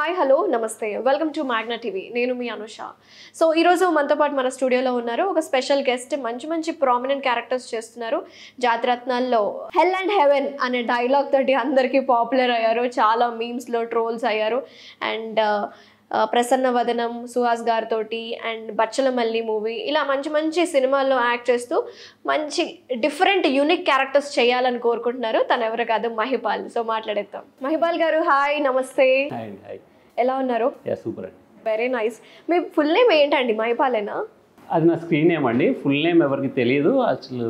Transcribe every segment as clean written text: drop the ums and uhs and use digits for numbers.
Hi hello నమస్తే welcome to Magna TV నేను మీ Anusha. So ఈరోజు మనతో పాటు మన స్టూడియోలో ఉన్నారు ఒక స్పెషల్ గెస్ట్, మంచి ప్రామినెంట్ క్యారెక్టర్స్ చేస్తున్నారు. జాతిరత్నాల్లో హెల్ అండ్ హెవెన్ అనే డైలాగ్ తోటి అందరికీ పాపులర్ అయ్యారు, చాలా మీమ్స్లో ట్రోల్స్ అయ్యారు. అండ్ ప్రసన్న వదనం సుహాస్ గారితో అండ్ బచ్చలమల్లి మూవీ ఇలా మంచి సినిమాల్లో యాక్ట్ చేస్తూ మంచి డిఫరెంట్ యూనిక్ క్యారెక్టర్స్ చేయాలని కోరుకుంటున్నారు. తను ఎవరు కాదు, మహిపాల్. సో మాట్లాడేద్దాం. మహిపాల్ గారు హాయ్, నమస్తే. ఎలా ఉన్నారు? సూపర్ అండి, వెరీ నైస్. మీ ఫుల్ నేమ్ ఏంటండి? మహిపాలేనా? అది నా స్క్రీన్ నేమ్ అండి. ఫుల్ నేమ్ ఎవరికి తెలియదు అసలు.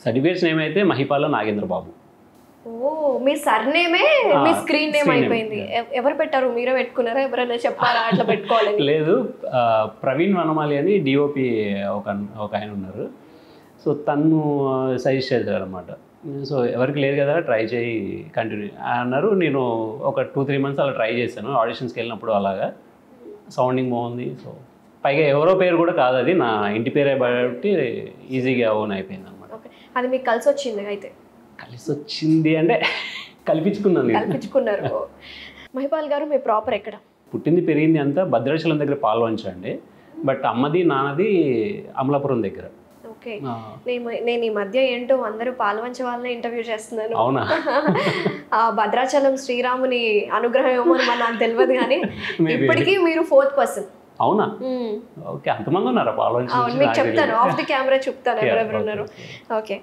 సర్టిఫికేట్స్ నేమ్ అయితే మహిపాల నాగేంద్ర బాబు. ఓ, మీ సర్నేమే మీ స్క్రీన్ నేమ్ అయిపోయింది. ఎవరు పెట్టారు? మీరే పెట్టుకున్నారా? ఎవరైనా చెప్పారా అట్లా పెట్టుకోవాలని? లేదు, ప్రవీణ్ వనమాలి అని డిఓపి ఒక ఆయన ఉన్నారు. సో తను సజెస్ట్ చేశారు అనమాట. సో ఎవరికి లేదు కదా, ట్రై చేయి, కంటిన్యూ అన్నారు. నేను ఒక 2-3 months అలా ట్రై చేశాను. ఆడిషన్స్కి వెళ్ళినప్పుడు అలాగా సౌండింగ్ బాగుంది. సో పైగా ఎవరో పేరు కూడా కాదు, అది నా ఇంటి పేరే బట్టి ఈజీగా ఓన్ అయిపోయింది అనమాట. ఓకే, అది మీకు కలిసి వచ్చింది అయితే? కలిసి వచ్చింది అంటే కల్పించుకున్నారు. మహిపాల్ గారు మీ ప్రాపర్ ఎక్కడ? పుట్టింది పెరిగింది అంతా భద్రాచలం దగ్గర పాల్వంచ అండి. బట్ అమ్మది నాన్నది అమలాపురం దగ్గర. ఓకే, నేను ఈ మధ్య ఏంటో అందరూ పాల్వంచ వాళ్ళని ఇంటర్వ్యూ చేస్తున్నాను. అవునా? ఆ భద్రాచలం శ్రీరాముని అనుగ్రహం ఏమో నాకు తెలియదు, కానీ ఇప్పటికీ మీరు 4th person. అవునా? ఓకే, అంతమంది ఉన్నారా పాల్వంచ? మీకు చెప్తాను, ఆఫ్ ది కెమెరా చెప్తాను ఎవరెవరు ఉన్నారు. ఓకే,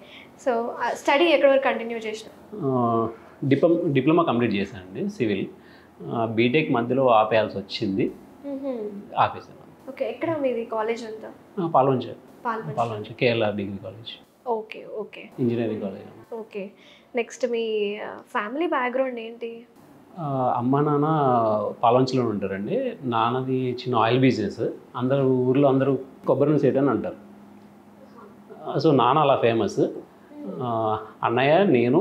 సో స్టడీ ఎక్కడి వరకు కంటిన్యూ చేసిన? డిప్లొమా కంప్లీట్ చేశానండి, సివిల్. బీటెక్ మధ్యలో ఆపేయాల్సి వచ్చింది, ఆపేసాను. ఓకే, ఎక్కడ మీది కాలేజ్ అంతా? Palvancha Kerala degree college. Okay okay, engineering college. Okay, next మీ ఫ్యామిలీ బ్యాక్గ్రౌండ్ ఏంటి? అమ్మ నాన్న పాల్వంచలో ఉంటారండి. నాన్నది చిన్న ఆయిల్ బిజినెస్. ఊర్లో అందరూ కొబ్బరి నూనె సేట్ అని అంటారు. సో నాన్న అలా ఫేమస్. అన్నయ్య, నేను,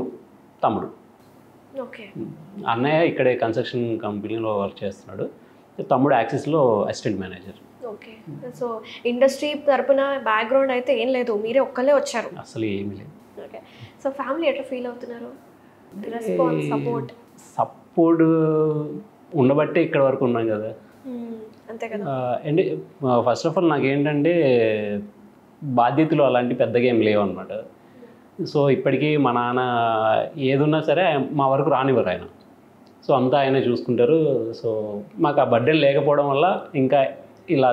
తమ్ముడు. ఓకే, అన్నయ్య ఇక్కడే కన్స్ట్రక్షన్ కంపెనీలో వర్క్ చేస్తున్నాడు. తమ్ముడు యాక్సిస్లో assistant manager. Okay, so industry తరపున బ్యాక్గ్రౌండ్ అయితే ఏం లేదు, మీరే ఒక్కలే వచ్చారు? అసలు ఏమీ లేదు. ఓకే, సో ఫ్యామిలీ ఎట్లా ఫీల్ అవుతున్నారు? రెస్పాన్స్, సపోర్ట్ ఉండబట్టే ఇక్కడ వరకు ఉన్నాం కదా. అంతే కదా. అండ్ ఫస్ట్ ఆఫ్ ఆల్ నాకేంటంటే బాధ్యతలు అలాంటి పెద్దగా ఏం లేవు అనమాట. సో ఇప్పటికీ మా నాన్న ఏదున్నా సరే మా వరకు రానివ్వరు ఆయన. సో అంతా ఆయనే చూసుకుంటారు. సో మాకు ఆ బర్త్డే లేకపోవడం వల్ల ఇంకా ఇలా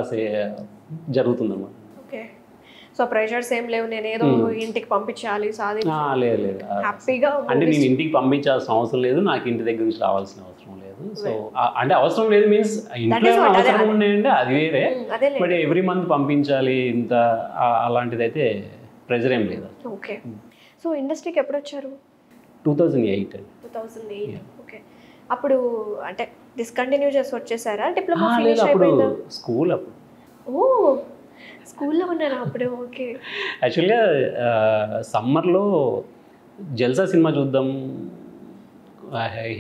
జరుగుతుంది అనమాట. ఓకే, సో ప్రెషర్స్ ఏం లేవు, నేను ఏదో ఇంటికి పంపించాలి లేదు హ్యాపీగా అంటే నేను ఇంటికి పంపించాల్సిన అవసరం లేదు, నాకు ఇంటి దగ్గర నుంచి రావాల్సిన అవసరం లేదు. సో అంటే అవసరం లేదు మీన్స్ ఇంట్లో అవసరం ఉన్నాయంటే అది వేరే. బట్ ఎవ్రీ మంత్ పంపించాలి ఇంత అలాంటిది అయితే ప్రెజర్ ఏం లేదు. ఓకే, సో ఇండస్ట్రీకి ఎప్పుడు వచ్చారు? 2008. ఓకే, అప్పుడు అంటే డిస్కంటిన్యూ చేసి వచ్చేసారా? డిప్లొమా స్కూల్ అప్పుడు. ఓ, స్కూల్లో ఉన్నారా అప్పుడు? ఓకే, యాక్చువల్గా సమ్మర్లో జల్సా సినిమా చూద్దాం,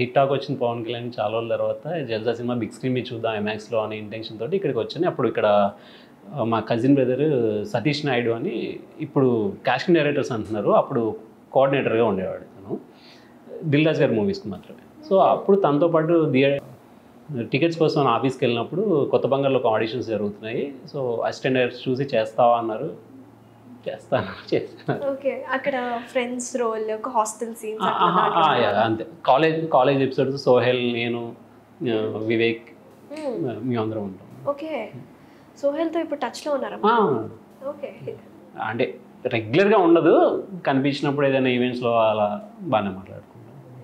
హిట్ టాక్ వచ్చింది పవన్ కళ్యాణ్ చాలా రోజుల తర్వాత. జల్సా సినిమా బిగ్ స్క్రీన్ మీద చూద్దాం ఐమాక్స్లో అనే ఇంటెన్షన్ తోటి ఇక్కడికి వచ్చాను. అప్పుడు ఇక్కడ మా కజిన్ బ్రదర్ సతీష్ నాయుడు అని, ఇప్పుడు కాస్టింగ్ డైరెక్టర్స్ అంటున్నారు, అప్పుడు కోఆర్డినేటర్గా ఉండేవాడు తను, దిల్ రాజు గారి మూవీస్కి మాత్రమే. సో అప్పుడు తనతో పాటు టికెట్స్ కోసం ఆఫీస్కి వెళ్ళినప్పుడు కొత్త బంగారులో ఆడిషన్స్ జరుగుతున్నాయి. సో అసిస్టెంట్ డైరెక్టర్స్ చూసి చేస్తావా అన్నారు. చేస్తాను. ఓకే, అక్కడ ఫ్రెండ్స్ రోల్, ఒక హాస్టల్ సీన్స్ అంతే. కాలేజ్ ఎపిసోడ్స్ సోహెల్, నేను, వివేక్, మేమందరం ఉంటాం. ఓకే, సోహెల్తో ఇప్పుడు టచ్లో ఉన్నారా? ఓకే, అంటే రెగ్యులర్గా ఉండదు, కనిపించినప్పుడు ఏదైనా ఈవెంట్స్లో అలా బాగానే మాట్లాడుకుంటాం.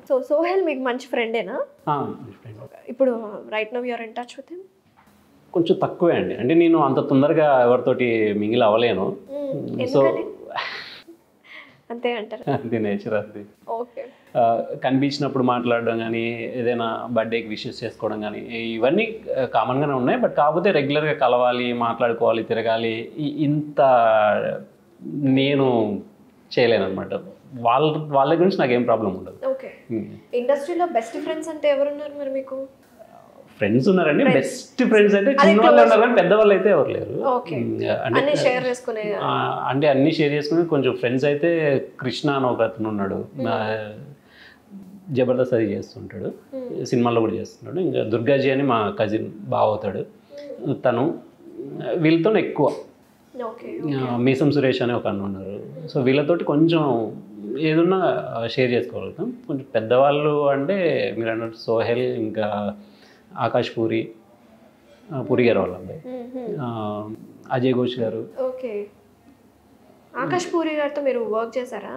సో సోహెల్ మీకు మంచి ఫ్రెండేనా? ఇప్పుడు right now you're in touch with him? కొంచెం తక్కువే అండి, అంటే నేను అంత తొందరగా ఎవరితోటి మింగిల్ అవ్వలేను. సో అంతే అంటారు, అది నేచర్. అది ఓకే, కనిపించినప్పుడు మాట్లాడడం కానీ, ఏదైనా బర్త్డేకి విషెస్ చేసుకోవడం కానీ, ఇవన్నీ కామన్గానే ఉన్నాయి. బట్ కాకపోతే రెగ్యులర్గా కలవాలి, మాట్లాడుకోవాలి, తిరగాలి, ఇంత నేను చేయలేను అనమాట. వాళ్ళ గురించి నాకేం ప్రాబ్లం ఉండదు. ఓకే, ఇండస్ట్రీలో బెస్ట్ ఫ్రెండ్స్ అంటే ఎవరున్నారు మరి మీకు? ఫ్రెండ్స్ ఉన్నారండి, బెస్ట్ ఫ్రెండ్స్ అంటే చిన్న వాళ్ళు ఉన్నారు కానీ పెద్దవాళ్ళు అయితే ఎవరు లేరు. అంటే అన్ని షేర్ చేసుకుని కొంచెం ఫ్రెండ్స్ అయితే కృష్ణ అని ఒక అతను ఉన్నాడు. జబర్దస్త్ అది చేస్తుంటాడు, సినిమాల్లో కూడా చేస్తున్నాడు. ఇంకా దుర్గాజీ అని మా కజిన్ బావ అవుతాడు, తను వీళ్ళతో ఎక్కువ. మీసం సురేష్ అని ఒక అన్న ఉన్నారు. సో వీళ్ళతోటి కొంచెం ఏదన్నా షేర్ చేసుకోగలుగుతాం. కొంచెం పెద్దవాళ్ళు అంటే మీరు అన్నట్టు సోహెల్, ఇంకా ఆకాష్ పూరి, పూరి గారు వాళ్ళ అబ్బాయి, అజయ్ ఘోష్ గారు. ఓకే, ఆకాష్ పూరి గారితో మీరు వర్క్ చేశారా?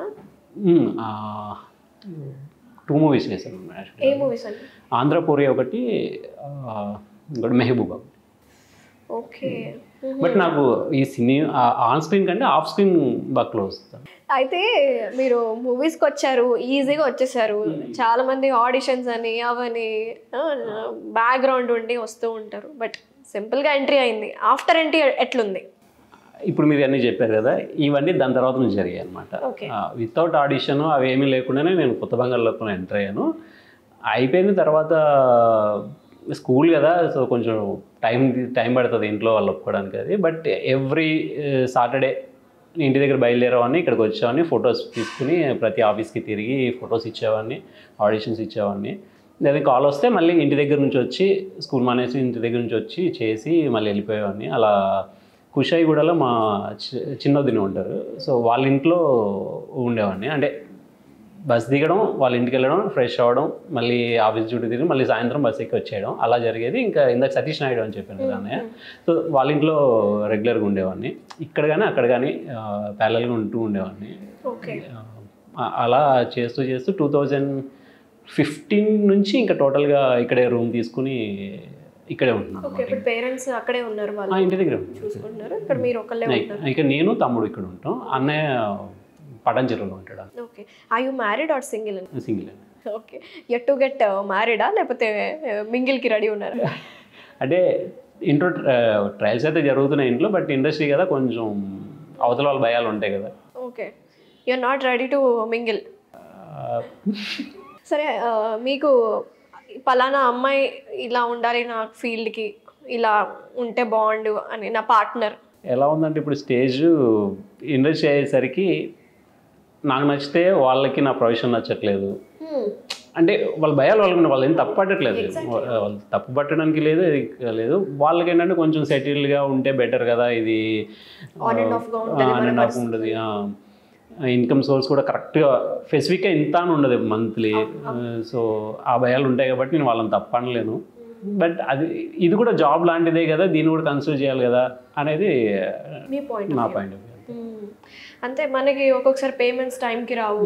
2 మూవీస్ చేశాను. ఏ మూవీస్ అండి? ఆంధ్రపూరి ఒకటి, ఇంకోటి మెహబూబా. ఓకే. బట్ నాకు ఈ సినిమా ఆన్ స్క్రీన్ కంటే ఆఫ్ స్క్రీన్ బాగా క్లోజ్. అయితే మీరు మూవీస్కి వచ్చారు, ఈజీగా వచ్చేసారు. చాలా మంది ఆడిషన్స్ అని అవని బ్యాక్గ్రౌండ్ ఉండి వస్తూ ఉంటారు. బట్ సింపుల్గా ఎంట్రీ అయింది. ఆఫ్టర్ ఎంట్రీ ఎట్లుంది? ఇప్పుడు మీరు అన్నీ చెప్పారు కదా, ఇవన్నీ దాని తర్వాత నుంచి జరిగాయి అనమాట. వితౌట్ ఆడిషన్ అవి ఏమీ లేకుండానే నేను కొత్త బంగారులోకి ఎంటర్ అయ్యాను. అయిపోయిన తర్వాత స్కూల్ కదా, సో కొంచెం టైం పడుతుంది ఇంట్లో వాళ్ళు ఒప్పుకోవడానికి అది. బట్ ఎవ్రీ సాటర్డే ఇంటి దగ్గర బయలుదేరేవాడిని, ఇక్కడికి వచ్చేవాడిని, ఫొటోస్ తీసుకుని ప్రతి ఆఫీస్కి తిరిగి ఫొటోస్ ఇచ్చేవాడిని, ఆడిషన్స్ ఇచ్చేవాడిని. లేదా కాల్ వస్తే మళ్ళీ ఇంటి దగ్గర నుంచి వచ్చి, స్కూల్ మానేసి ఇంటి దగ్గర నుంచి వచ్చి చేసి మళ్ళీ వెళ్ళిపోయేవాడిని. అలా కుషాయిగూడలో మా చిన్నదిని ఉంటారు, సో వాళ్ళ ఇంట్లో ఉండేవాడిని. అంటే బస్ దిగడం, వాళ్ళ ఇంటికి వెళ్ళడం, ఫ్రెష్ అవ్వడం, మళ్ళీ ఆఫీస్ డ్యూటీ తిరిగి మళ్ళీ సాయంత్రం బస్ ఎక్కి వచ్చేయడం, అలా జరిగేది. ఇంకా ఇందాక సతీష్ నాయుడు అని చెప్పాను కదా అన్నయ్య, సో వాళ్ళ ఇంట్లో రెగ్యులర్గా ఉండేవాడిని. ఇక్కడ కానీ అక్కడ కానీ ప్యారలల్గా ఉంటూ ఉండేవాడిని. అలా చేస్తూ 2015 నుంచి ఇంకా టోటల్గా ఇక్కడే రూమ్ తీసుకుని ఇక్కడే ఉంటున్నాను. పేరెంట్స్ అక్కడే ఉన్నారు, ఇంటి దగ్గర చూసుకుంటున్నారు. ఇక్కడ మీరు ఒకళ్ళే ఉంటారు? ఇక నేను తమ్ముడు ఇక్కడ ఉంటాం, అన్నయ్య పటాన్చెరువులో ఉంటాడు. Okay. Are you married or single? Single. Okay. Yet to get మ్యారీడా లేకపోతే మింగిల్కి రెడీ ఉన్నారా? అంటే ఇంట్లో ట్రయల్స్ అయితే జరుగుతున్నాయి ఇంట్లో, బట్ ఇండస్ట్రీ కదా కొంచెం అవతల వాళ్ళ భయాలు ఉంటాయి కదా. Okay, you are not ready to mingle. సరే, మీకు పలానా అమ్మాయి ఇలా ఉండాలి నా ఫీల్డ్కి, ఇలా ఉంటే బాగుండు అని నా పార్ట్నర్ ఎలా ఉందంటే, ఇప్పుడు స్టేజ్ ఇండస్ట్రీ అయ్యేసరికి నాకు నచ్చితే వాళ్ళకి నా ప్రొఫెషన్ నచ్చట్లేదు. అంటే వాళ్ళ భయాలు వాళ్ళు ఏం తప్పు పట్టట్లేదు, వాళ్ళు తప్పు పట్టడానికి లేదు. వాళ్ళకి ఏంటంటే కొంచెం సెటిల్డ్గా ఉంటే బెటర్ కదా, ఇది ఆన్ అండ్ ఆఫ్ ఉండదు, ఇన్కమ్ సోర్స్ కూడా కరెక్ట్గా స్పెసిఫిక్గా ఇంత అని ఉండదు మంత్లీ. సో ఆ భయాలు ఉంటాయి కాబట్టి నేను వాళ్ళని తప్పనలేను. బట్ ఇది కూడా జాబ్ లాంటిదే కదా, దీన్ని కూడా కన్సిడర్ చేయాలి కదా అనేది నా పాయింట్ ఆఫ్ వ్యూ. అంతే, మనకి ఒక్కొక్కసారి పేమెంట్స్ టైంకి రావు.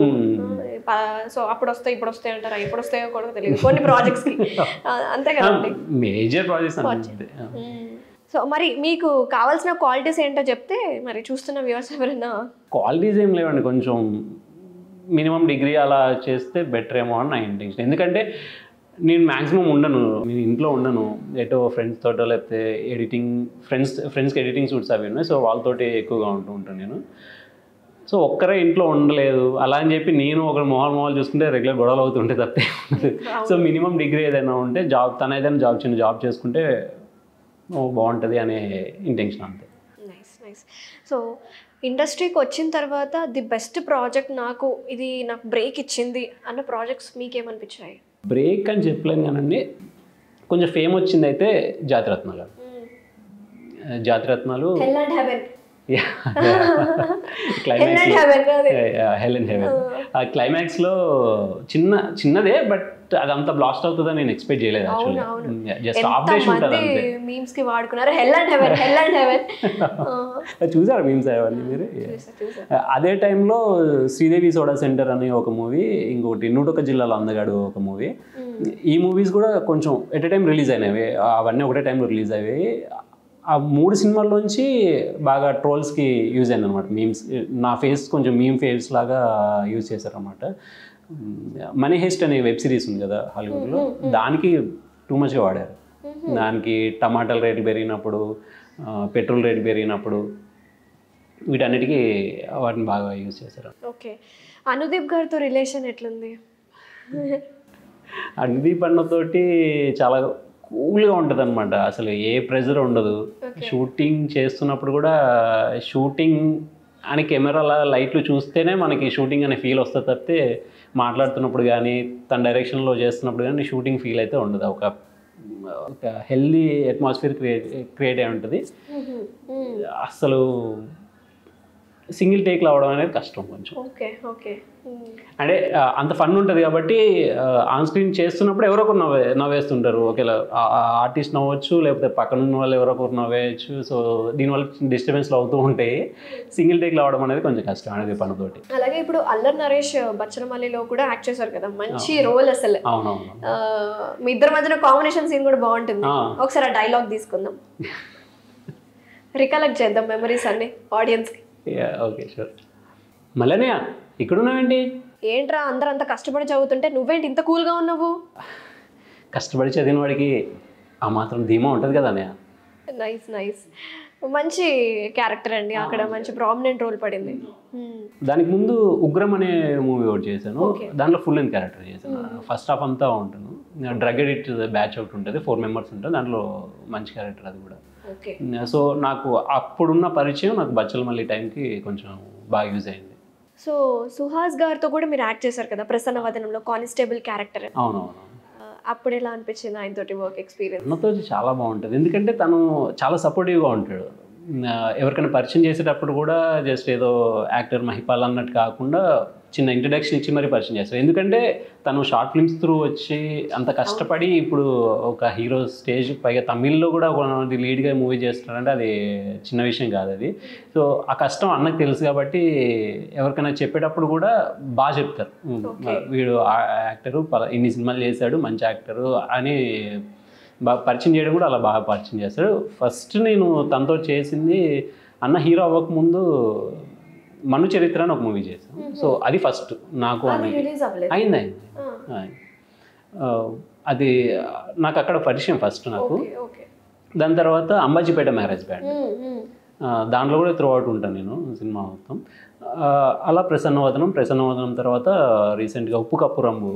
సో అప్పుడు వస్తాయి ఇప్పుడు వస్తాయి అంటారా, ఎప్పుడు వస్తాయో కూడా తెలియదు కొన్ని ప్రాజెక్ట్స్కి. అంతే కదండి, మేజర్ ప్రాజెక్ట్స్. సో మరి మీకు కావాల్సిన క్వాలిటీస్ ఏంటో చెప్తే మరి చూస్తున్న వ్యూవర్స్ ఎవరైనా. క్వాలిటీస్ ఏం లేవండి, కొంచెం మినిమం డిగ్రీ అలా చేస్తే బెటర్ ఏమో అని నా ఇంటెన్షన్. ఎందుకంటే నేను మ్యాక్సిమం ఉండను, నేను ఇంట్లో ఉండను, ఎటో ఫ్రెండ్స్ తోటో లేకపోతే ఫ్రెండ్స్కి ఎడిటింగ్ షూట్స్ అవి ఉన్నాయి, సో వాళ్ళతోటి ఎక్కువగా ఉంటూ ఉంటాను నేను. సో ఒక్కరే ఇంట్లో ఉండలేదు అలా అని చెప్పి నేను ఒక మొహాలు చూసుకుంటే రెగ్యులర్ గొడవలు అవుతుంటే తప్పే. సో మినిమం డిగ్రీ ఏదైనా ఉంటే జాబ్, తన ఏదైనా చిన్న జాబ్ చేసుకుంటే బాగుంటుంది అనే ఇంటెన్షన్ అంతే. నైస్. సో ఇండస్ట్రీకి వచ్చిన తర్వాత ది బెస్ట్ ప్రాజెక్ట్ నాకు బ్రేక్ ఇచ్చింది అన్న ప్రాజెక్ట్స్ మీకేమనిపించాయి? బ్రేక్ అని చెప్పలేను కానండి, కొంచెం ఫేమ్ వచ్చింది అయితే జాతిరత్నాలు. హెల్ అండ్ హెవెన్ ఆ క్లైమాక్స్లో చిన్నదే, బట్ అదంతా బ్లాస్ట్ అవుతుందని నేను ఎక్స్పెక్ట్ చేయలేదు. జస్ట్ అప్డేషన్ ఉంటుంది అంతే. చూసారా మీమ్స్ అవన్నీ మీరు? అదే టైంలో శ్రీదేవి సోడా సెంటర్ అనే ఒక మూవీ, ఇంకొకటి నూటొక్క జిల్లాలో అందగాడు ఒక మూవీ, ఈ మూవీస్ కూడా కొంచెం ఎట్ ఎ టైం రిలీజ్ అయినవి, అవన్నీ ఒకటే టైంలో రిలీజ్ అయ్యాయి. ఆ 3 సినిమాల్లోంచి బాగా ట్రోల్స్కి యూజ్ అయింది అనమాట. మీమ్స్, నా ఫేస్ కొంచెం మీమ్ ఫేస్ లాగా యూజ్ చేశారనమాట. మనీ హెస్ట్ అనే వెబ్ సిరీస్ ఉంది కదా హాలీవుడ్లో, దానికి టూ మచ్గా వాడారు. దానికి టమాటాల రేట్లు పెరిగినప్పుడు, పెట్రోల్ రేట్లు పెరిగినప్పుడు, వీటన్నిటికీ వాటిని బాగా యూజ్ చేశారు. ఓకే. అనుదీప్ గారితో రిలేషన్ ఎట్లుంది? అనుదీప్ అన్నతోటి చాలా కూల్గా ఉంటుంది అనమాట, అసలు ఏ ప్రెజర్ ఉండదు. షూటింగ్ చేస్తున్నప్పుడు కూడా షూటింగ్ అని కెమెరాల లైట్లు చూస్తేనే మనకి షూటింగ్ అనే ఫీల్ వస్తుంది తప్పితే మాట్లాడుతున్నప్పుడు కానీ తన డైరెక్షన్లో చేస్తున్నప్పుడు కానీ షూటింగ్ ఫీల్ అయితే ఉండదు. ఒక హెల్దీ అట్మాస్ఫియర్ క్రియేట్ అయి ఉంటుంది. అసలు సింగిల్ టేక్లో అవడం అనేది కష్టం కొంచెం. Okay okay. అంటే అంత ఫన్ ఉంటుంది కాబట్టి ఆన్ స్క్రీన్ చేస్తున్నప్పుడు ఎవరో ఒకరు నవ్వేస్తుంటారు. ఒకేలా ఆర్టిస్ట్ నవ్వచ్చు, లేకపోతే పక్కన ఉన్న వాళ్ళు ఎవరో ఒకరు నవ్వేయచ్చు. సో దీనివల్ల డిస్టర్బెన్స్లు అవుతూ ఉంటాయి. సింగిల్ టేక్లో అవడం అనేది కొంచెం కష్టం అనేది పనితోటి. అలాగే ఇప్పుడు అల్లరి నరేష్ బచ్చలమల్లిలో కూడా యాక్ట్ చేశారు కదా, మంచి రోల్ అసలు. అవునవును. మీ ఇద్దరి మధ్యన కాంబినేషన్ సీన్ కూడా బాగుంటుంది. ఒకసారి ఆ డైలాగ్ తీసుకుందాం, రికలెక్ట్ చేద్దాం మెమరీస్ అన్ని ఆడియన్స్కి. Okay sure. మళ్ళీ ఇక్కడ ఉన్నావేంటి? ఏంట్రా అందరూ అంత కష్టపడి చదువుతుంటే నువ్వేంటి ఇంత కూల్గా ఉన్నావు? కష్టపడి చదివిన వాడికి ఆ మాత్రం ధీమా ఉంటుంది కదా అన్నయ్య. నైస్ నైస్, మంచి క్యారెక్టర్ అండి అక్కడ, మంచి ప్రామినెంట్ రోల్ పడింది. దానికి ముందు ఉగ్రం అనే మూవీ ఒకటి చేశాను. దాంట్లో ఫుల్ లెంత్ క్యారెక్టర్ చేశాను. ఫస్ట్ హాఫ్ అంతా ఉంటాను. డ్రగ్ ఎడిట్ బ్యాచ్ ఒకటి ఉంటుంది, 4 మెంబర్స్ ఉంటుంది. దాంట్లో మంచి క్యారెక్టర్ అది కూడా. సో నాకు అప్పుడున్న పరిచయం నాకు బచ్చలమల్లి టైంకి కొంచెం బాగా యూజ్ అయింది. సో సుహాస్ గారితో కూడా మీరు యాక్ట్ చేశారు కదా ప్రసన్న వదనంలో, కానిస్టేబుల్ క్యారెక్టర్. అవునవును. అప్పుడు ఎలా అనిపించింది ఆయనతోటి వర్క్ ఎక్స్పీరియన్స్? అన్నతో చాలా బాగుంటుంది, ఎందుకంటే తను చాలా సపోర్టివ్గా ఉంటాడు. ఎవరికైనా పరిచయం చేసేటప్పుడు కూడా జస్ట్ ఏదో యాక్టర్ మహిపాల్ అన్నట్టు కాకుండా చిన్న ఇంట్రడక్షన్ ఇచ్చి మరీ పరిచయం చేస్తాడు. ఎందుకంటే తను షార్ట్ ఫిల్మ్స్ త్రూ వచ్చి అంత కష్టపడి ఇప్పుడు ఒక హీరో స్టేజ్, పైగా తమిళ్లో కూడా ఒక లీడ్గా మూవీ చేస్తున్నాడంటే అది చిన్న విషయం కాదు అది. సో ఆ కష్టం అన్నకు తెలుసు కాబట్టి ఎవరికైనా చెప్పేటప్పుడు కూడా బాగా చెప్తారు, వీడు యాక్టరు ఇన్ని సినిమాలు చేశాడు, మంచి యాక్టరు అని బాగా పరిచయం చేయడం కూడా అలా బాగా పరిచయం చేస్తాడు. ఫస్ట్ నేను తనతో చేసింది అన్న హీరో అవ్వకముందు మను చరిత్ర అని ఒక మూవీ చేశాను. సో అది ఫస్ట్ నాకు అయింది. అది నాకు అక్కడ పరిచయం ఫస్ట్ నాకు. దాని తర్వాత అంబాజీపేట మ్యారేజ్ బ్యాండ్, దాంట్లో కూడా త్రూ అవుట్ ఉంటాను నేను సినిమా మొత్తం. అలా ప్రసన్నవదనం తర్వాత రీసెంట్గా ఉప్పు కప్పు రంబు,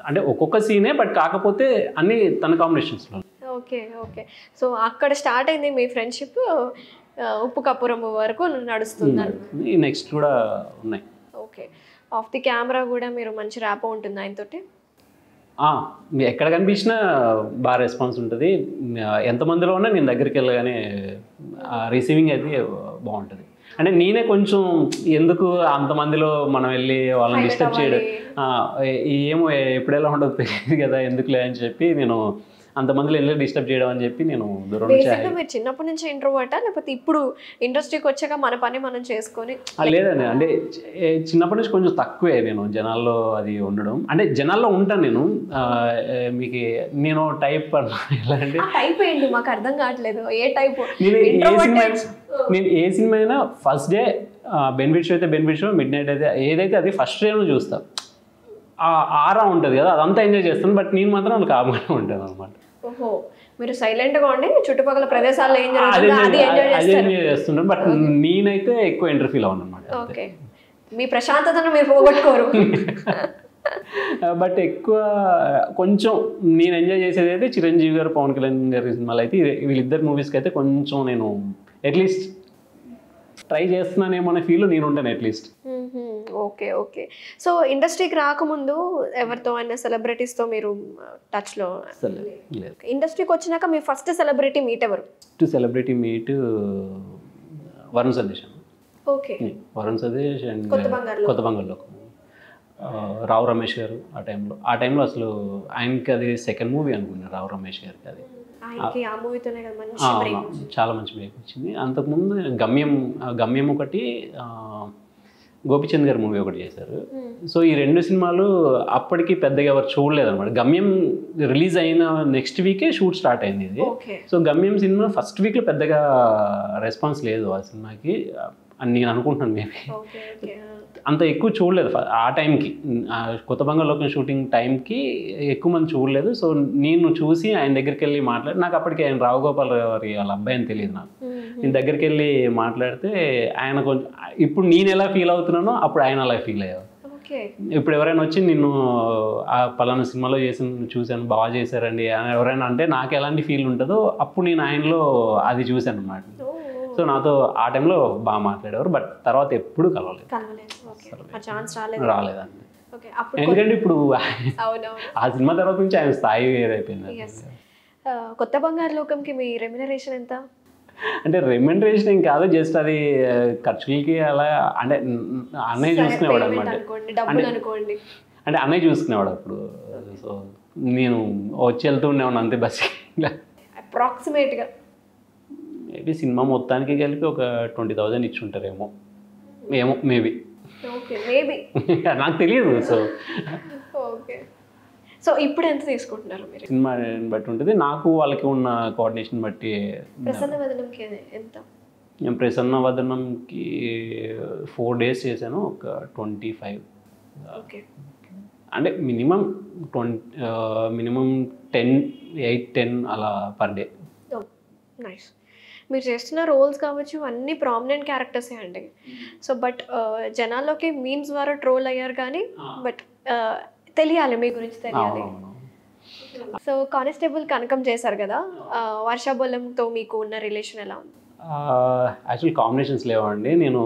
అంటే ఒక్కొక్క సీనే బట్ కాకపోతే అన్ని తన కాంబినేషన్స్లో. Okay okay. సో అక్కడ స్టార్ట్ అయింది మీ ఫ్రెండ్షిప్, ఉప్పు కప్పు వరకు నడుస్తున్నారు. నెక్స్ట్ కూడా ఉన్నాయి. ఓకే. ఆఫ్ ది కెమెరా కూడా మీరు మంచి ర్యాప్ ఉంటుంది ఆయనతోటి? ఎక్కడ కనిపించినా బాగా రెస్పాన్స్ ఉంటుంది. ఎంతమందిలో ఉన్నా నేను దగ్గరికి వెళ్ళగానే రిసీవింగ్ అయితే బాగుంటుంది. అంటే నేనే కొంచెం ఎందుకు అంతమందిలో మనం వెళ్ళి వాళ్ళని డిస్టర్బ్ చేయడం, ఏమో ఎప్పుడెలా ఉండదు తెలియదు కదా ఎందుకులే అని చెప్పి నేను అంతమందిలో వెళ్ళి డిస్టర్బ్ చేయడం అని చెప్పి నేను దూరం నుంచి. మీరు చిన్నప్పటి నుంచి ఇంట్రోవర్టా లేకపోతే ఇప్పుడు ఇండస్ట్రీకి వచ్చాక మన పని మనం చేసుకొని? లేదండి, అంటే చిన్నప్పటి నుంచి కొంచెం తక్కువే నేను జనాల్లో అది ఉండడం. అంటే జనాల్లో ఉంటాను నేను, మీకు నేను టైప్ ఎలా అంటే టైప్ ఏంటి మాకు అర్థం కావట్లేదు, ఏ టైప్? నేను ఏ సినిమా అయినా ఫస్ట్ డే బెనిఫిట్ షో అయితే బెనిఫిట్ షో, మిడ్ నైట్ అయితే ఏదైతే అది ఫస్ట్ డేను చూస్తాను. ఆరా ఉంటుంది కదా, అదంతా ఎంజాయ్ చేస్తాను. బట్ నేను మాత్రం వాళ్ళు కాకుండా ఉంటాను అనమాట. ఓహో, మీరు సైలెంట్గా ఉండి చుట్టుపక్కల ప్రదేశాల్లో ఏం జరుగుతుందో ఎంజాయ్ చేస్తుంటాను. బట్ నేనైతే ఎక్కువ ఇంటర్ఫీల్ అవ్వను అనమాట. ఓకే, మీ ప్రశాంతతను మీరు పోగొట్టుకోరు. బట్ ఎక్కువ కొంచెం నేను ఎంజాయ్ చేసేది అయితే చిరంజీవి గారు, పవన్ కళ్యాణ్ గారి సినిమాలు అయితే, వీళ్ళిద్దరు మూవీస్కి అయితే కొంచెం నేను అట్లీస్ట్ ట్రై చేస్తున్నానేమో అనే ఫీల్ నేను ఉంటాను అట్లీస్ట్. Okay okay. సో ఇండస్ట్రీకి రాకముందు ఎవరితో అయినా సెలబ్రిటీస్తో మీరు టచ్లో? ఇండస్ట్రీకి వచ్చినాక మీ ఫస్ట్ సెలబ్రిటీ మీట్ ఎవరు? Celebrity meet Varun Satish. Okay, Varun Satish and కొత్త బంగారులో రావు రమేష్ గారు. ఆ టైంలో అసలు ఆయనకి అది సెకండ్ మూవీ అనుకున్నాను రావు రమేష్ గారికి. అది చాలా మంచి బ్రేక్ వచ్చింది. అంతకుముందు గమ్యం ఒకటి, గోపిచంద్ గారి మూవీ ఒకటి చేశారు. సో ఈ 2 సినిమాలు అప్పటికి పెద్దగా ఎవరు చూడలేదు అనమాట. గమ్యం రిలీజ్ అయిన నెక్స్ట్ వీకే షూట్ స్టార్ట్ అయింది ఇది. సో గమ్యం సినిమా ఫస్ట్ వీక్లో పెద్దగా రెస్పాన్స్ లేదు ఆ సినిమాకి అని నేను అనుకుంటున్నాను. మేబీ అంత ఎక్కువ చూడలేదు ఆ టైంకి, కొత్త బంగారులోకం షూటింగ్ టైంకి ఎక్కువ మంది చూడలేదు. సో నేను చూసి ఆయన దగ్గరికి వెళ్ళి మాట్లాడి, నాకు అప్పటికి ఆయన రావు గోపాల్ గారి వాళ్ళ అబ్బాయి అని తెలియదు నాకు. నేను దగ్గరికి వెళ్ళి మాట్లాడితే ఆయన కొంచెం, ఇప్పుడు నేను ఎలా ఫీల్ అవుతున్నానో అప్పుడు ఆయన అలా ఫీల్ అయ్యారు. ఇప్పుడు ఎవరైనా వచ్చి నిన్ను ఆ పలానా సినిమాలో చూశాను బాగా చేశారండి అని ఎవరైనా అంటే నాకు ఎలాంటి ఫీల్ ఉంటుందో అప్పుడు నేను ఆయనలో అది చూశాను అన్నమాట. సో సో నాతో ఆ టైంలో బాగా మాట్లాడేవారు, బట్ తర్వాత ఎప్పుడు కలవలేదు. ఆ ఛాన్స్ రాలేదండి. అప్పుడు ఎందుకంటే ఇప్పుడు అవునవును ఆ సినిమా తర్వాత నుంచి ఆయన స్థాయి వేరైపోయింది. కొత్త బంగారు లోకంకి మీ రెమ్యునరేషన్ ఎంత? అంటే రెమ్యునరేషన్ ఏం కాదు, జస్ట్ అది ఖర్చులకి అలా, అంటే అన్నయ్య చూసుకునేవాడు అనమాట. అంటే అన్నయ్య చూసుకునేవాడు అప్పుడు. సో నేను వచ్చి వెళ్తూ ఉండేవాడు అంతే బస్కి. అప్రాక్సిమేట్గా మేబీ సినిమా మొత్తానికి కలిపి ఒక 20,000 ఇచ్చి ఉంటారేమో, ఏమో మేబీ. నాకు తెలియదు. సో ఇప్పుడు ఎంత తీసుకుంటున్నారు మీరు? సినిమా బట్టి ఉంటుంది, నాకు వాళ్ళకి ఉన్న కోఆర్డినేషన్ బట్టి. ప్రసన్నవదనంకి ఎంత? నేను ప్రసన్నవదనంకి 4 days చేశాను, ఒక 25. అంటే మినిమం 8-10 అలా పర్ డే. నైస్. మీరు చేస్తున్న రోల్స్ కావచ్చు అన్ని ప్రామినెంట్ క్యారెక్టర్సే అండి. సో బట్ జనాల్లోకి మీమ్స్ ద్వారా ట్రోల్ అయ్యారు కానీ బట్ తెలియాలి మీ గురించి తెలియాలి. సో కానిస్టేబుల్ కనకం చేశారు కదా, వర్షాబొలంతో మీకు ఉన్న రిలేషన్ ఎలా ఉంది? యాక్చువల్ కాంబినేషన్స్ లేవండి. నేను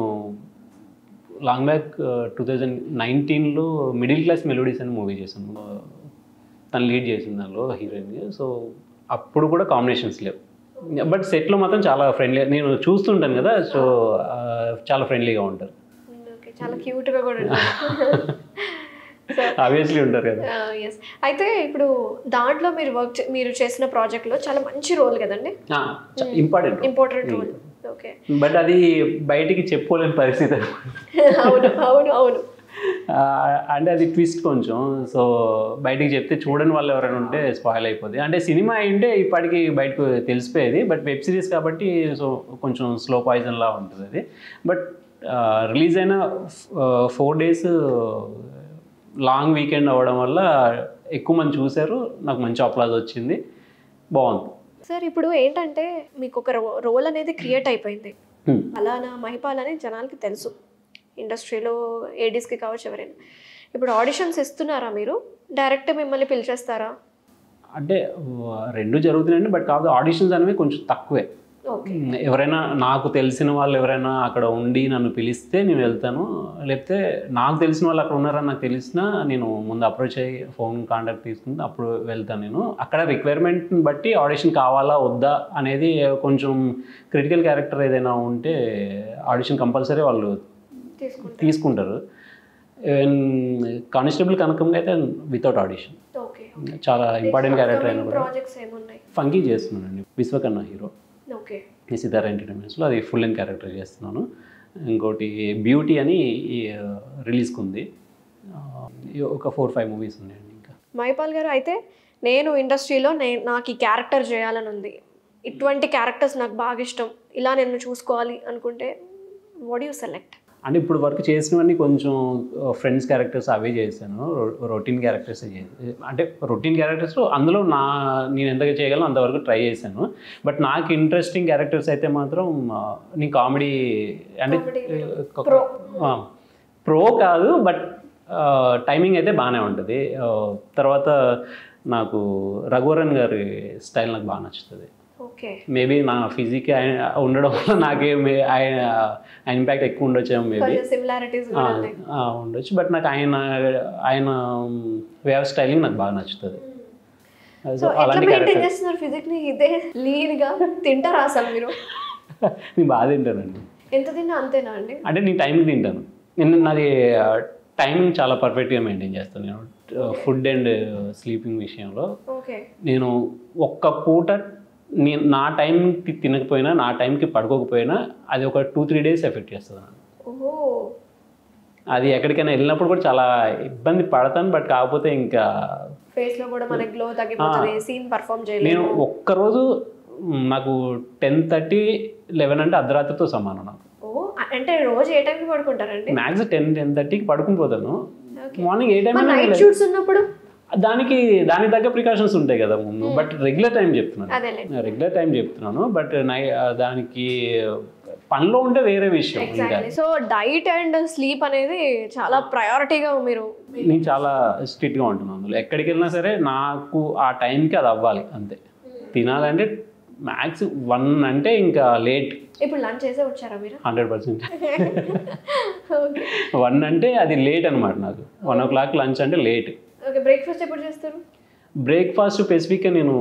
లాంగ్ బ్యాక్ 2019లో మిడిల్ క్లాస్ మెలోడీస్ అని మూవీ చేశాను, తను లీడ్ చేసింది దానిలో హీరోయిన్. సో అప్పుడు కూడా కాంబినేషన్స్ లేవు, బట్ సెట్లో మాత్రం చాలా ఫ్రెండ్లీ, నేను చూస్తుంటాను కదా, సో చాలా ఫ్రెండ్లీగా ఉంటారు. చాలా క్యూట్గా కూడా ఆబ్వియస్లీ ఉంటారు కదా. అయితే ఇప్పుడు దాంట్లో మీరు చేసిన ప్రాజెక్ట్లో చాలా మంచి రోల్ కదండి, ఇంపార్టెంట్ రోల్. ఓకే, బట్ అది బయటికి చెప్పుకోలేని పరిస్థితి. అవును అవును అవును. అంటే అది ట్విస్ట్ కొంచెం, సో బయటికి చెప్తే చూడని వాళ్ళు ఎవరైనా ఉంటే స్పాయిల్ అయిపోద్ది. అంటే సినిమా అయింటే ఇప్పటికి బయటకు తెలిసిపోయేది, బట్ వెబ్ సిరీస్ కాబట్టి సో కొంచెం స్లో పాయిజన్ లా ఉంటుంది అది. బట్ రిలీజ్ అయిన 4 days లాంగ్ వీకెండ్ అవ్వడం వల్ల ఎక్కువ మంది చూశారు, నాకు మంచి అప్లాజ్ వచ్చింది, బాగుంది. సార్ ఇప్పుడు ఏంటంటే మీకు ఒక రోల్ అనేది క్రియేట్ అయిపోయింది, అలానా మహిపాల్ అని జనాలకి తెలుసు, ఇండస్ట్రీలో ఏడీస్కి కావచ్చు ఎవరైనా. ఇప్పుడు ఆడిషన్స్ ఇస్తున్నారా మీరు, డైరెక్ట్ మిమ్మల్ని పిలిచేస్తారా? అంటే 2 జరుగుతున్నాయండి, బట్ కాదు ఆడిషన్స్ అనేవి కొంచెం తక్కువే. ఎవరైనా నాకు తెలిసిన వాళ్ళు ఎవరైనా అక్కడ ఉండి నన్ను పిలిస్తే నేను వెళ్తాను, లేకపోతే నాకు తెలిసిన వాళ్ళు అక్కడ ఉన్నారని నాకు తెలిసినా నేను ముందు అప్రోచ్ అయ్యి ఫోన్ కాంటాక్ట్ తీసుకుని అప్పుడు వెళ్తాను. నేను అక్కడ రిక్వైర్మెంట్ని బట్టి ఆడిషన్ కావాలా వద్దా అనేది, కొంచెం క్రిటికల్ క్యారెక్టర్ ఏదైనా ఉంటే ఆడిషన్ కంపల్సరీ వాళ్ళు తీసుకుంటారు. కానిస్టేబుల్ కనకంగా అయితే వితౌట్ ఆడిషన్, చాలా ఇంపార్టెంట్ క్యారెక్టర్ అయినా కూడా. ఫంకీ చేస్తున్నానండి, విశ్వకర్ణ హీరో, సితారా ఎంటర్టైన్మెంట్స్లో, అది ఫుల్ లెంత్ క్యారెక్టర్ చేస్తున్నాను. ఇంకోటి బ్యూటీ అని రిలీజ్కి ఉంది, ఒక 4-5 మూవీస్ ఉన్నాయండి. ఇంకా మహిపాల్ గారు, అయితే నేను ఇండస్ట్రీలో నాకు ఈ క్యారెక్టర్ చేయాలని ఉంది, ఇటువంటి క్యారెక్టర్స్ నాకు బాగా ఇష్టం, ఇలా నేను చూసుకోవాలి అనుకుంటే వాట్ యూ సెలెక్ట్? అంటే ఇప్పుడు వర్క్ చేసినవన్నీ కొంచెం ఫ్రెండ్స్ క్యారెక్టర్స్ అవే చేశాను, రొటీన్ క్యారెక్టర్స్ అంటే రొటీన్ క్యారెక్టర్స్ అందులో నేను ఎంతగా చేయగలను అంతవరకు ట్రై చేశాను. బట్ నాకు ఇంట్రెస్టింగ్ క్యారెక్టర్స్ అయితే మాత్రం నేను కామెడీ, అంటే ప్రో కాదు బట్ టైమింగ్ అయితే బాగానే ఉంటుంది. తర్వాత నాకు రఘువరన్ గారి స్టైల్ నాకు బాగా నచ్చుతుంది. మేబీ నా ఫిజిక్ ఉండడం వల్ల నాకే ఆయన ఇంపాక్ట్ ఎక్కువ ఉండొచ్చేమో, మేబీ ఉండొచ్చు. బట్ నాకు ఆయన వే ఆఫ్ స్టైలింగ్ నాకు బాగా నచ్చుతుంది. అలాంటి నేను బాగా తింటానండి. ఎంత తిన్నా అంతేనా అండి? అంటే నేను టైంకి తింటాను, నాది టైమింగ్ చాలా పర్ఫెక్ట్గా మెయింటైన్ చేస్తాను నేను ఫుడ్ అండ్ స్లీపింగ్ విషయంలో. నేను ఒక్క పూట నా టైంకి తినకపోయినా, నా టైంకి పడుకోకపోయినా అది ఒక 2-3 days ఎఫెక్ట్ చేస్తుంది నాకు. అది ఎక్కడికైనా వెళ్ళినప్పుడు కూడా చాలా ఇబ్బంది పడతాను. బట్ కాకపోతే ఇంకా నేను ఒక్కరోజు నాకు 10-11 అంటే అర్ధరాత్రితో సమానం నాకు. అంటే రోజు ఏ టైంకి పడుకుంటారండి? మ్యాక్స్ 10-10:30కి పడుకుని పోతాను. మార్నింగ్ ఏ టైం ఉన్నప్పుడు దానికి తగ్గ ప్రికాషన్స్ ఉంటాయి కదా ముందు. బట్ రెగ్యులర్ టైం చెప్తున్నాను. బట్ దానికి పనిలో ఉంటే వేరే విషయం. సో డైట్ అండ్ స్లీప్ అనేది చాలా ప్రయారిటీగా నేను చాలా స్ట్రిక్ట్గా ఉంటున్నాను అందులో. ఎక్కడికి వెళ్ళినా సరే నాకు ఆ టైంకి అది అవ్వాలి అంతే. తినాలంటే మ్యాక్స్ 1 అంటే ఇంకా లేట్. ఇప్పుడు లంచ్ చేసే వచ్చారా మీరు? 100%. ఓకే 1 అంటే అది లేట్ అనమాట నాకు. 1 o'clock లంచ్ అంటే లేట్. ఓకే బ్రేక్ఫాస్ట్ ఎప్పుడు చేస్తారు? బ్రేక్ఫాస్ట్ స్పెసిఫిక్గా నేను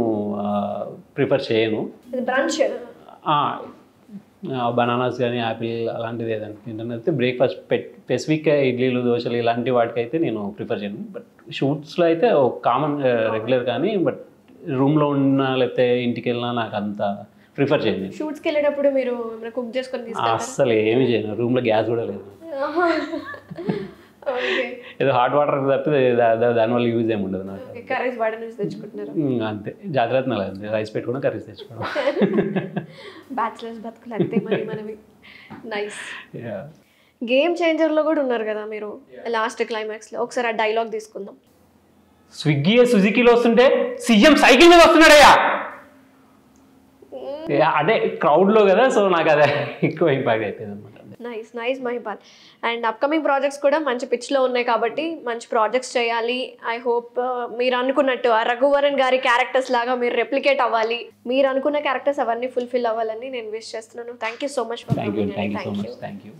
ప్రిఫర్ చేయను. బ్రంచ్ బనానాస్ కానీ యాపిల్ అలాంటిది ఏదైనా తింటానైతే బ్రేక్ఫాస్ట్ స్పెసిఫిక్గా ఇడ్లీలు దోశలు ఇలాంటి వాటికైతే నేను ప్రిఫర్ చేయను. బట్ షూట్స్లో అయితే కామన్ రెగ్యులర్ కానీ, బట్ రూమ్లో ఉన్నా లేకపోతే ఇంటికి వెళ్ళినా నాకు అంత ప్రిఫర్ చేయను. షూట్స్కి వెళ్ళేటప్పుడు మీరు కుక్ చేసుకొని తీసుకెళ్తారా? అస్సలు ఏమీ చేయను. రూమ్లో గ్యాస్ కూడా లేదు. ఏదో హాట్ వాటర్ తప్పితే దానివల్ల యూజ్ ఏమి ఉండదు నాకు. కర్రీస్ బయట నుంచి తెచ్చుకుంటున్నారు అంతే. జాగ్రత్త అంతే, రైస్ పెట్టుకున్నా కర్రీస్ తెచ్చుకోవడం. బ్యాచిలర్స్ బతుకులు అంతే మరి మనవి. నైస్. గేమ్ చేంజర్లో కూడా ఉన్నారు కదా మీరు లాస్ట్ క్లైమాక్స్లో. ఒకసారి ఆ డైలాగ్ తీసుకుందాం. స్విగ్గీ సుజుకీలో వస్తుంటే సీఎం సైకిల్ మీద వస్తున్నాడయ్యా. అదే క్రౌడ్లో కదా, సో నాకు అదే ఎక్కువ ఇంపాక్ట్ అయిపోయింది అనమాట. Nice Mahipal. And upcoming projects కూడా మంచి పిచ్లో ఉన్నాయి కాబట్టి మంచి ప్రాజెక్ట్స్ చేయాలి. ఐ హోప్ మీరు అనుకున్నట్టు ఆ రఘువరన్ గారి క్యారెక్టర్స్ లాగా మీరు రెప్లికేట్ అవ్వాలి. మీరు అనుకున్న క్యారెక్టర్స్ అవన్నీ ఫుల్ఫిల్ అవ్వాలని నేను విష్ చేస్తున్నాను. Thank you so much for coming. Thank you so much. Thank you.